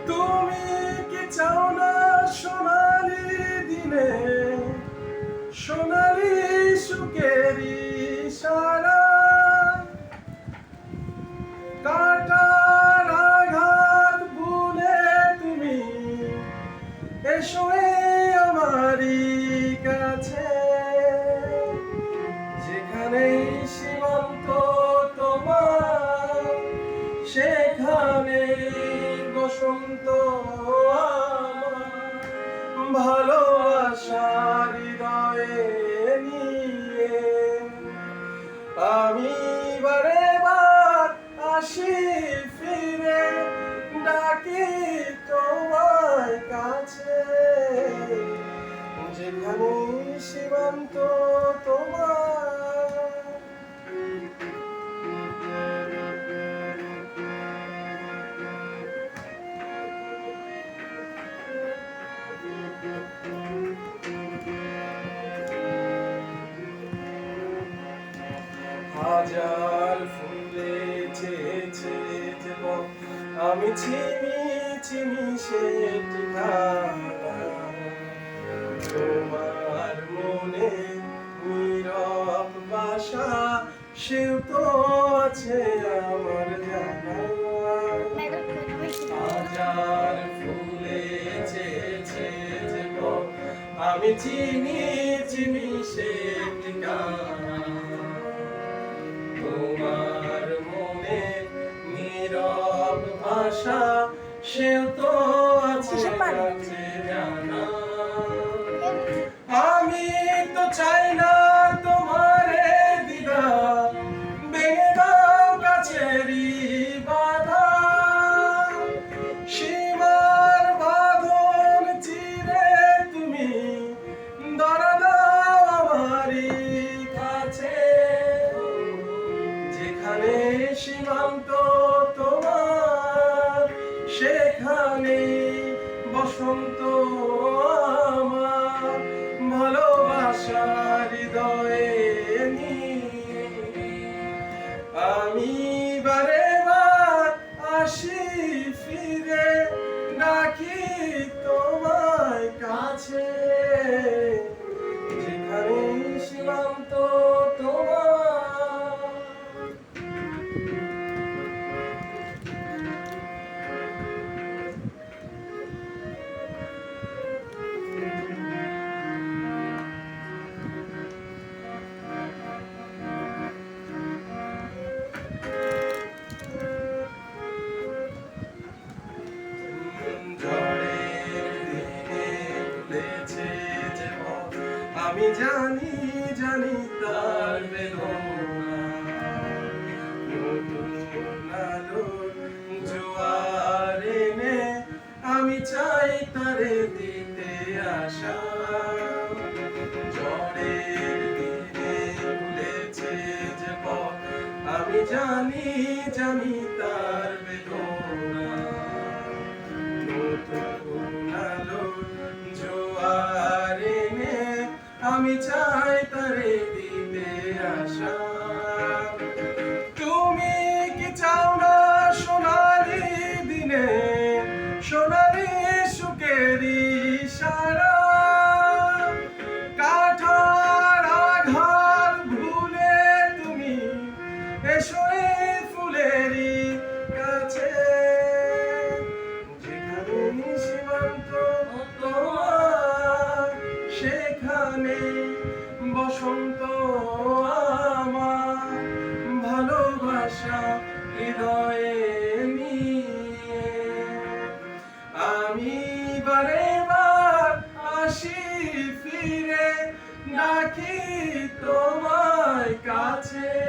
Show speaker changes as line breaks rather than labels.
তুমি কি চাও না সোনালি দিনে সোনালি সুখেরি সারা কাটার আঘাত ভুলে তুমি এসো আমারই কাছে যেখানে সীমান্ত তোমার সেখানে বসন্ত আমার ভালোবাসার হৃদয়ে নিয়ে আমি বারে বার আসি ফিরে ডাকি তোমায় কাছে যেখানে সীমান্ত তোমার হাজার ফুলে চেয়েছে জীবন আমি চিনি চিনি সে ঠিকানা তোমার মনে নীরব বাসা সেও তো আছে আমার জানা হাজার ফুলে চেয়েছে জীবন আমি চিনি চিনি সে ঠিকানা তোমার মনে নীরব ভাষা সেও তো আছে কাছে জানা আমি তো চাই না তোমারে দিদা ভেঙে দাও কাছেরই বাধা সীমার বাঁধন চিরে তুমি ধরা দাও আমারই কাছে যেখানে সীমান্ত তোমার সেখানে বসন্ত আমার ভালোবাসার হৃদয়ে নিয়ে আমি বারে বার আসি ফিরে ডাকি তোমায় কাছে যেখানে সীমান্ত তোমার আমি জানি জানি তার বেদনা নতুন আলোর জোয়ার এনে আমি চাই তারে দিতে আশা ঝড়ের দিনে খুলেছে যে পথ আমি জানি জানি তার বেদনা নতুন আলোর জোয়ার এনে আমি চাই তারে দিতে আশা তুমি কি চাও না সোনালি দিনে সোনালি সুখেরি সারা কাটার আঘাত ভুলে তুমি এসো ফুলেরই কাছে যেখানে সীমান্ত তোমার সেখানে বসন্ত আমার ভালোবাসা হৃদয়ে নিয়ে আমি বারে বার আসি ফিরে ডাকি তোমায় কাছে